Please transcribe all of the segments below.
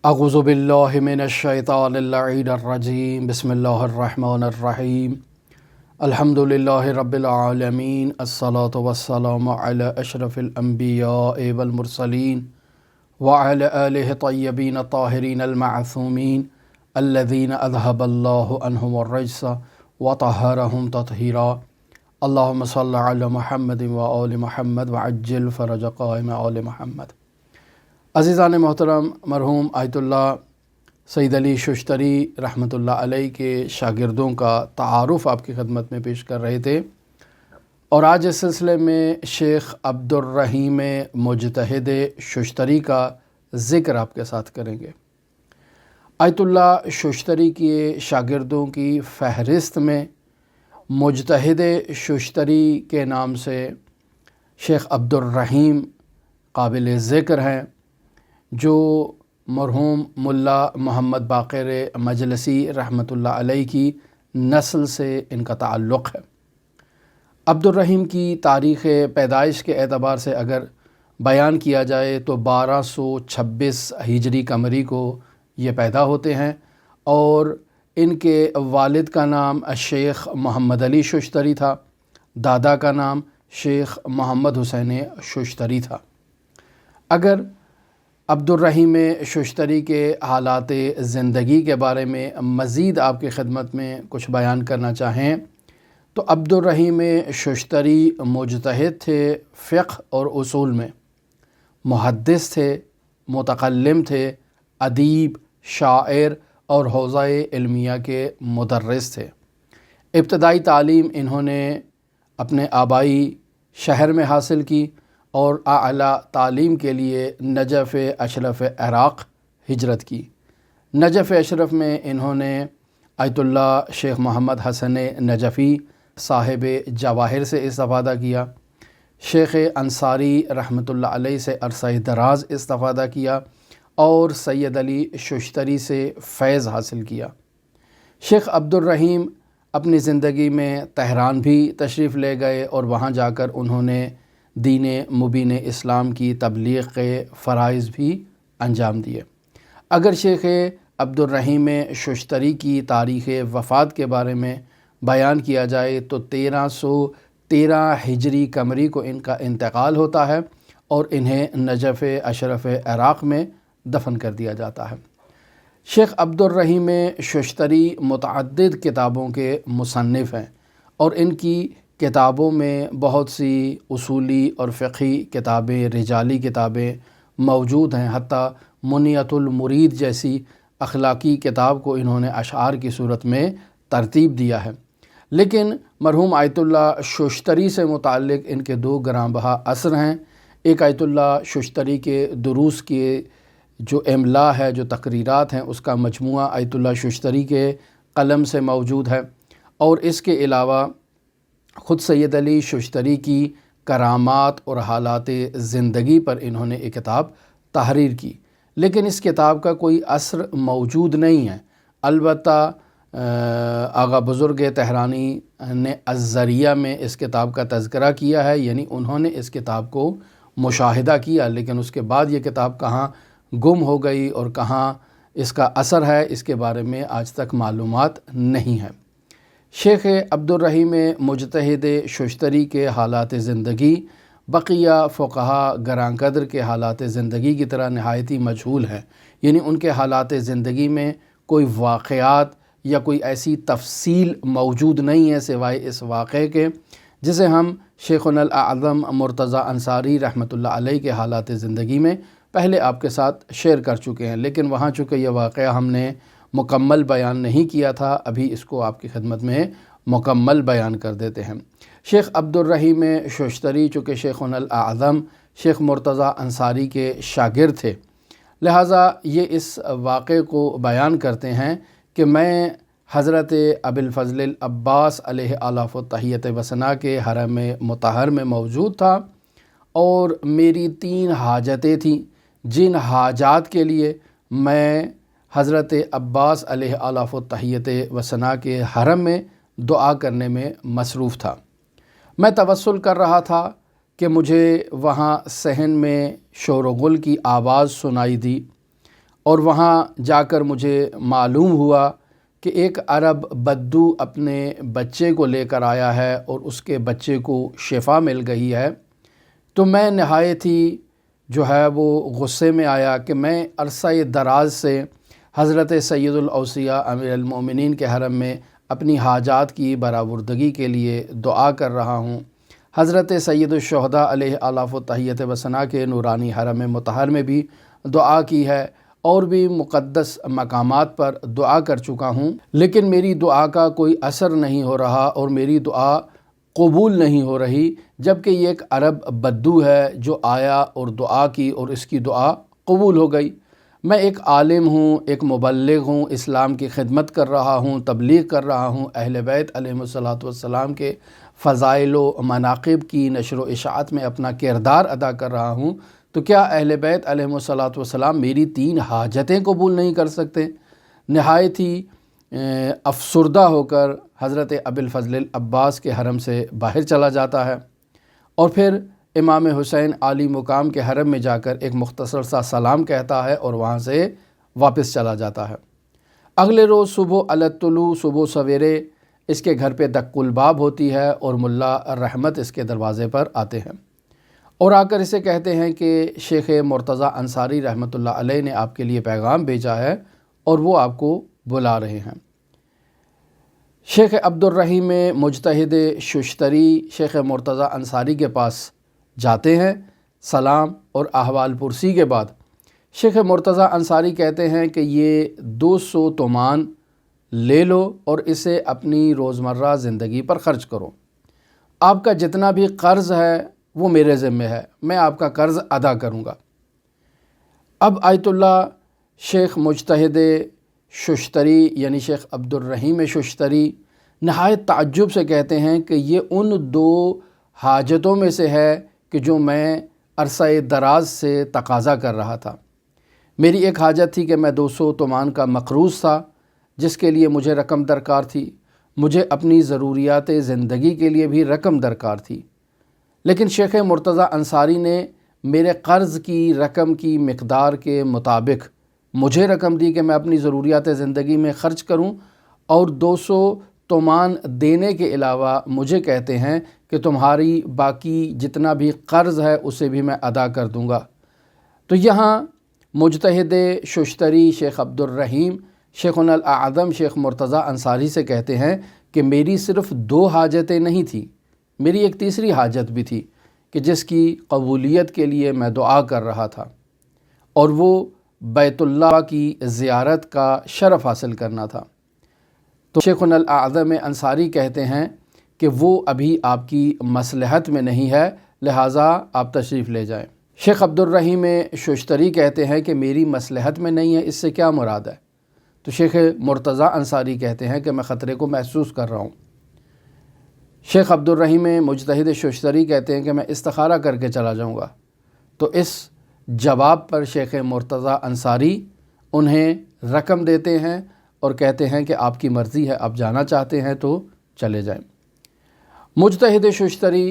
اعوذ باللہ من الشیطان اللعین الرجیم بسم اللہ الرحمن الرحیم الحمد للہ رب العالمین الصلاة والسلام علی اشرف الانبیاء والمرسلین وعلی آلہ طیبین الطاہرین المعصومین الذین اذہب اللہ عنہم الرجس وطہرہم تطہیرا اللہم صل علی محمد وآل محمد وعجل فرج قائم آل محمد۔ عزیزان محترم، مرحوم آیت اللہ سید علی ششتری رحمۃ اللہ علیہ کے شاگردوں کا تعارف آپ کی خدمت میں پیش کر رہے تھے، اور آج اس سلسلے میں شیخ عبد الرحیم مجتہد ششتری کا ذکر آپ کے ساتھ کریں گے۔ آیت اللہ ششتری کے شاگردوں کی فہرست میں مجتہد ششتری کے نام سے شیخ عبد الرحیم قابل ذکر ہیں، جو مرحوم ملا محمد باقر مجلسی رحمۃ اللہ علیہ کی نسل سے ان کا تعلق ہے۔ عبد الرحیم کی تاریخ پیدائش کے اعتبار سے اگر بیان کیا جائے تو 1226 ہجری قمری کو یہ پیدا ہوتے ہیں، اور ان کے والد کا نام شیخ محمد علی ششتری تھا، دادا کا نام شیخ محمد حسین ششتری تھا۔ اگر عبد الرحیم ششتری کے حالات زندگی کے بارے میں مزید آپ کی خدمت میں کچھ بیان کرنا چاہیں تو عبد الرحیم ششتری مجتہد تھے، فقہ اور اصول میں محدث تھے، متکلم تھے، ادیب، شاعر اور حوزہ علمیہ کے مدرس تھے۔ ابتدائی تعلیم انہوں نے اپنے آبائی شہر میں حاصل کی، اور اعلیٰ تعلیم کے لیے نجف اشرف عراق ہجرت کی۔ نجف اشرف میں انہوں نے آیت اللہ شیخ محمد حسن نجفی صاحب جواہر سے استفادہ کیا، شیخ انصاری رحمۃ اللہ علیہ سے عرصہ دراز استفادہ کیا، اور سید علی ششتری سے فیض حاصل کیا۔ شیخ عبد الرحیم اپنی زندگی میں تہران بھی تشریف لے گئے، اور وہاں جا کر انہوں نے دین مبین اسلام کی تبلیغ کے فرائض بھی انجام دیے۔ اگر شیخ عبد الرحیم ششتری کی تاریخ وفات کے بارے میں بیان کیا جائے تو 1313 ہجری قمری کو ان کا انتقال ہوتا ہے، اور انہیں نجف اشرف عراق میں دفن کر دیا جاتا ہے۔ شیخ عبد الرحیم ششتری متعدد کتابوں کے مصنف ہیں، اور ان کی کتابوں میں بہت سی اصولی اور فقہی کتابیں، رجالی کتابیں موجود ہیں۔ حتیٰ منیۃ المرید جیسی اخلاقی کتاب کو انہوں نے اشعار کی صورت میں ترتیب دیا ہے۔ لیکن مرحوم آیت اللہ ششتری سے متعلق ان کے دو گراں بہا اثر ہیں۔ ایک آیت اللہ ششتری کے دروس کے جو املا ہے، جو تقریرات ہیں، اس کا مجموعہ آیت اللہ ششتری کے قلم سے موجود ہے، اور اس کے علاوہ خود سید علی ششتری کی کرامات اور حالات زندگی پر انہوں نے ایک کتاب تحریر کی، لیکن اس کتاب کا کوئی اثر موجود نہیں ہے۔ البتہ آغا بزرگ تہرانی نے الذریعہ میں اس کتاب کا تذکرہ کیا ہے، یعنی انہوں نے اس کتاب کو مشاہدہ کیا، لیکن اس کے بعد یہ کتاب کہاں گم ہو گئی اور کہاں اس کا اثر ہے، اس کے بارے میں آج تک معلومات نہیں ہے۔ شیخ عبد الرحیم مجتہد ششتری کے حالات زندگی بقیہ فقہا گراں قدر کے حالات زندگی کی طرح نہایتی مجہول ہیں، یعنی ان کے حالات زندگی میں کوئی واقعات یا کوئی ایسی تفصیل موجود نہیں ہے سوائے اس واقعے کے جسے ہم شیخنا الاعظم مرتضیٰ انصاری رحمۃ اللہ علیہ کے حالات زندگی میں پہلے آپ کے ساتھ شیئر کر چکے ہیں، لیکن وہاں چونکہ یہ واقعہ ہم نے مکمل بیان نہیں کیا تھا، ابھی اس کو آپ کی خدمت میں مکمل بیان کر دیتے ہیں۔ شیخ عبد الرحیم ششتری چونکہ شیخنا الاعظم شیخ مرتضیٰ انصاری کے شاگرد تھے، لہٰذا یہ اس واقعے کو بیان کرتے ہیں کہ میں حضرت ابی الفضل العباس علیہ آلاف التحیت و ثنا کے حرم مطہر میں موجود تھا، اور میری 3 حاجتیں تھیں، جن حاجات کے لیے میں حضرت عباس علیہ آلاف التحیت و ثنا کے حرم میں دعا کرنے میں مصروف تھا۔ میں توسل کر رہا تھا کہ مجھے وہاں صحن میں شور و غل کی آواز سنائی دی، اور وہاں جا کر مجھے معلوم ہوا کہ ایک عرب بدو اپنے بچے کو لے کر آیا ہے اور اس کے بچے کو شفا مل گئی ہے، تو میں نہایت ہی جو ہے وہ غصے میں آیا کہ میں عرصہ دراز سے حضرت سید الاوصیاء امیر المومنین کے حرم میں اپنی حاجات کی برآوردگی کے لیے دعا کر رہا ہوں۔ حضرت سید الشہداء علیہ آلاف و تحیت و ثنا کے نورانی حرم مطہر میں بھی دعا کی ہے اور بھی مقدس مقامات پر دعا کر چکا ہوں، لیکن میری دعا کا کوئی اثر نہیں ہو رہا اور میری دعا قبول نہیں ہو رہی، جبکہ یہ ایک عرب بدو ہے جو آیا اور دعا کی اور اس کی دعا قبول ہو گئی۔ میں ایک عالم ہوں، ایک مبلغ ہوں، اسلام کی خدمت کر رہا ہوں، تبلیغ کر رہا ہوں، اہل بیت علیہم الصلاۃ والسلام کے فضائل و مناقب کی نشر و اشاعت میں اپنا کردار ادا کر رہا ہوں، تو کیا اہل بیت علیہم الصلاۃ والسلام میری 3 حاجتیں قبول نہیں کر سکتے؟ نہایت ہی افسردہ ہو کر حضرت ابی الفضل العباس کے حرم سے باہر چلا جاتا ہے اور پھر امام حسین عالی مقام کے حرم میں جا کر ایک مختصر سا سلام کہتا ہے اور وہاں سے واپس چلا جاتا ہے۔ اگلے روز صبح الطلوع، صبح سویرے اس کے گھر پہ دق الباب ہوتی ہے اور ملا رحمت اس کے دروازے پر آتے ہیں اور آ کر اسے کہتے ہیں کہ شیخ مرتضیٰ انصاری رحمۃ اللہ علیہ نے آپ کے لیے پیغام بھیجا ہے اور وہ آپ کو بلا رہے ہیں۔ شیخ عبدالرحیم مجتہد ششتری شیخ مرتضیٰ انصاری کے پاس جاتے ہیں، سلام اور احوال پرسی کے بعد شیخ مرتضیٰ انصاری کہتے ہیں کہ یہ 200 تومان لے لو اور اسے اپنی روزمرہ زندگی پر خرچ کرو، آپ کا جتنا بھی قرض ہے وہ میرے ذمہ ہے، میں آپ کا قرض ادا کروں گا۔ اب آیت اللہ شیخ مجتہد ششتری یعنی شیخ عبدالرحیم ششتری نہایت تعجب سے کہتے ہیں کہ یہ ان 2 حاجتوں میں سے ہے کہ جو میں عرصہ دراز سے تقاضا کر رہا تھا۔ میری ایک حاجت تھی کہ میں 200 تومان کا مقروض تھا جس کے لیے مجھے رقم درکار تھی، مجھے اپنی ضروریات زندگی کے لیے بھی رقم درکار تھی، لیکن شیخ مرتضیٰ انصاری نے میرے قرض کی رقم کی مقدار کے مطابق مجھے رقم دی کہ میں اپنی ضروریات زندگی میں خرچ کروں، اور 200 تومان دینے کے علاوہ مجھے کہتے ہیں کہ تمہاری باقی جتنا بھی قرض ہے اسے بھی میں ادا کر دوں گا۔ تو یہاں مجتہد ششتری شیخ عبدالرحیم شیخنا الاعظم شیخ مرتضیٰ انصاری سے کہتے ہیں کہ میری صرف 2 حاجتیں نہیں تھیں، میری ایک تیسری حاجت بھی تھی کہ جس کی قبولیت کے لیے میں دعا کر رہا تھا، اور وہ بیت اللہ کی زیارت کا شرف حاصل کرنا تھا۔ تو شیخنا الاعظم انصاری کہتے ہیں کہ وہ ابھی آپ کی مصلحت میں نہیں ہے، لہٰذا آپ تشریف لے جائیں۔ شیخ عبدالرحیم ششتری کہتے ہیں کہ میری مصلحت میں نہیں ہے، اس سے کیا مراد ہے؟ تو شیخ مرتضیٰ انصاری کہتے ہیں کہ میں خطرے کو محسوس کر رہا ہوں۔ شیخ عبدالرحیم مجتہد ششتری کہتے ہیں کہ میں استخارہ کر کے چلا جاؤں گا۔ تو اس جواب پر شیخ مرتضیٰ انصاری انہیں رقم دیتے ہیں اور کہتے ہیں کہ آپ کی مرضی ہے، آپ جانا چاہتے ہیں تو چلے جائیں۔ مجتہد ششتری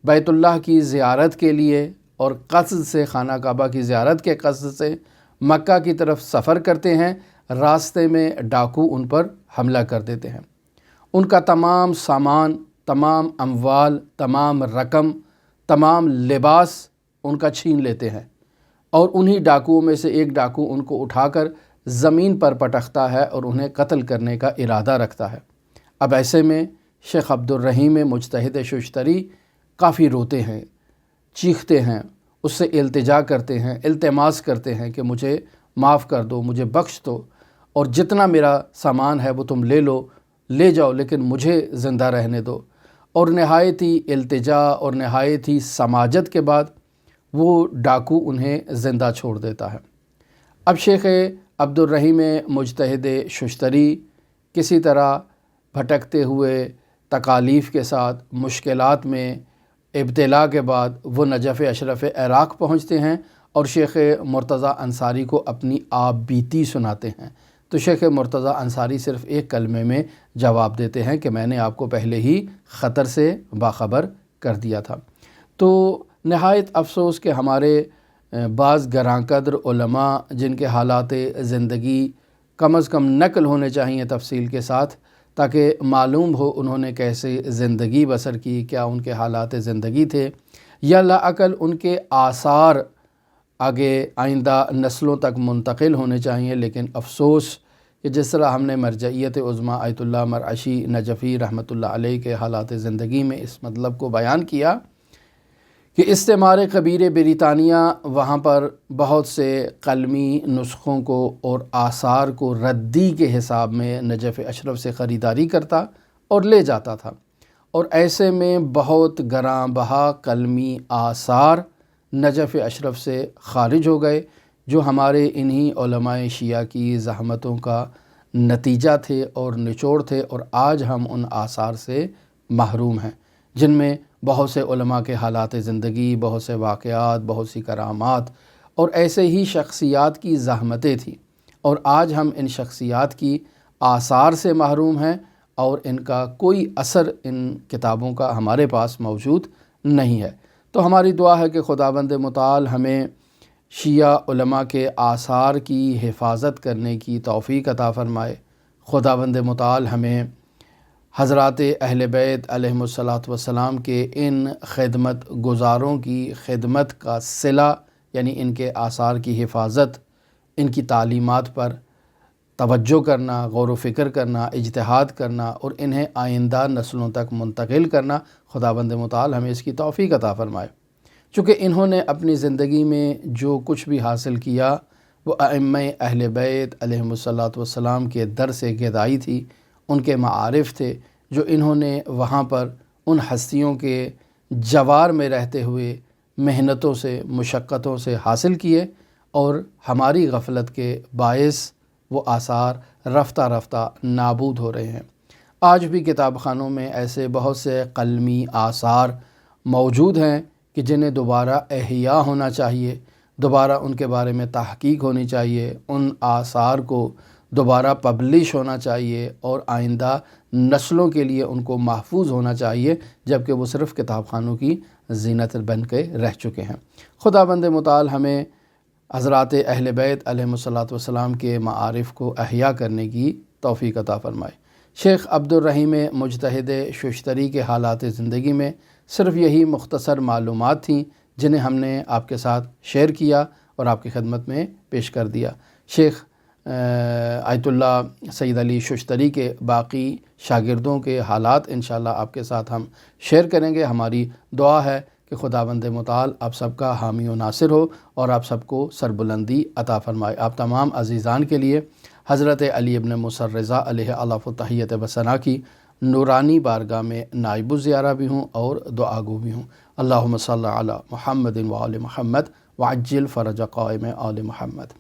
بیت اللہ کی زیارت کے لیے اور قصد سے خانہ کعبہ کی زیارت کے قصد سے مکہ کی طرف سفر کرتے ہیں۔ راستے میں ڈاکو ان پر حملہ کر دیتے ہیں، ان کا تمام سامان، تمام اموال، تمام رقم، تمام لباس ان کا چھین لیتے ہیں، اور انہی ڈاکوؤں میں سے ایک ڈاکو ان کو اٹھا کر زمین پر پٹکتا ہے اور انہیں قتل کرنے کا ارادہ رکھتا ہے۔ اب ایسے میں شیخ عبدالرحیم مجتہد ششتری کافی روتے ہیں، چیختے ہیں، اس سے التجا کرتے ہیں، التماس کرتے ہیں کہ مجھے معاف کر دو، مجھے بخش دو، اور جتنا میرا سامان ہے وہ تم لے لو، لے جاؤ، لیکن مجھے زندہ رہنے دو۔ اور نہایت ہی التجا اور نہایت ہی سماجت کے بعد وہ ڈاکو انہیں زندہ چھوڑ دیتا ہے۔ اب شیخ عبدالرحیم مجتہد ششتری کسی طرح بھٹکتے ہوئے تکالیف کے ساتھ مشکلات میں ابتلا کے بعد وہ نجف اشرف عراق پہنچتے ہیں اور شیخ مرتضیٰ انصاری کو اپنی آپ بیتی سناتے ہیں۔ تو شیخ مرتضیٰ انصاری صرف ایک کلمے میں جواب دیتے ہیں کہ میں نے آپ کو پہلے ہی خطر سے باخبر کر دیا تھا۔ تو نہایت افسوس کہ ہمارے بعض گراں قدر علماء جن کے حالات زندگی کم از کم نقل ہونے چاہیے تفصیل کے ساتھ، تاکہ معلوم ہو انہوں نے کیسے زندگی بسر کی، کیا ان کے حالات زندگی تھے، یا لااقل ان کے آثار آگے آئندہ نسلوں تک منتقل ہونے چاہیے۔ لیکن افسوس کہ جس طرح ہم نے مرجعیت عظمیٰ آیت اللہ مرعشی نجفی رحمۃ اللہ علیہ کے حالات زندگی میں اس مطلب کو بیان کیا کہ استعمار کبیر برطانیہ وہاں پر بہت سے قلمی نسخوں کو اور آثار کو ردی کے حساب میں نجف اشرف سے خریداری کرتا اور لے جاتا تھا، اور ایسے میں بہت گراں بہا قلمی آثار نجف اشرف سے خارج ہو گئے، جو ہمارے انہی علماء شیعہ کی زحمتوں کا نتیجہ تھے اور نچوڑ تھے، اور آج ہم ان آثار سے محروم ہیں، جن میں بہت سے علماء کے حالات زندگی، بہت سے واقعات، بہت سی کرامات اور ایسے ہی شخصیات کی زحمتیں تھیں، اور آج ہم ان شخصیات کی آثار سے محروم ہیں، اور ان کا کوئی اثر ان کتابوں کا ہمارے پاس موجود نہیں ہے۔ تو ہماری دعا ہے کہ خداوند متعال ہمیں شیعہ علماء کے آثار کی حفاظت کرنے کی توفیق عطا فرمائے۔ خداوند متعال ہمیں حضرات اہل بیت علیہم الصلاۃ کے ان خدمت گزاروں کی خدمت کا صلہ، یعنی ان کے آثار کی حفاظت، ان کی تعلیمات پر توجہ کرنا، غور و فکر کرنا، اجتہاد کرنا اور انہیں آئندہ نسلوں تک منتقل کرنا، خداوند متعال ہمیں اس کی توفیق عطا فرمائے۔ چونکہ انہوں نے اپنی زندگی میں جو کچھ بھی حاصل کیا وہ ائمہ اہل بیت علیہم الصلاۃ کے درس گدائی تھی، ان کے معارف تھے، جو انہوں نے وہاں پر ان ہستیوں کے جوار میں رہتے ہوئے محنتوں سے، مشقتوں سے حاصل کیے، اور ہماری غفلت کے باعث وہ آثار رفتہ رفتہ نابود ہو رہے ہیں۔ آج بھی کتاب خانوں میں ایسے بہت سے قلمی آثار موجود ہیں کہ جنہیں دوبارہ احیاء ہونا چاہیے، دوبارہ ان کے بارے میں تحقیق ہونی چاہیے، ان آثار کو دوبارہ پبلش ہونا چاہیے، اور آئندہ نسلوں کے لیے ان کو محفوظ ہونا چاہیے، جبکہ وہ صرف کتاب خانوں کی زینت بن کے رہ چکے ہیں۔ خداوند متعال ہمیں حضرات اہل بیت علیہم الصلاۃ کے معارف کو احیاء کرنے کی توفیق عطا فرمائے۔ شیخ عبدالرحیم مجتہد ششتری کے حالات زندگی میں صرف یہی مختصر معلومات تھیں جنہیں ہم نے آپ کے ساتھ شیئر کیا اور آپ کی خدمت میں پیش کر دیا۔ شیخ آیت اللہ سید علی ششتری کے باقی شاگردوں کے حالات انشاءاللہ آپ کے ساتھ ہم شیئر کریں گے۔ ہماری دعا ہے کہ خداوند متعال آپ سب کا حامی و ناصر ہو اور آپ سب کو سربلندی عطا فرمائے۔ آپ تمام عزیزان کے لیے حضرت علی ابن موسیٰ الرضا علیہ الاف و تحیت و ثنا کی نورانی بارگاہ میں نائب الزیارہ بھی ہوں اور دعا گو بھی ہوں۔ اللہم صلی علی محمد و آل محمد وعجل فرج قائم آل محمد۔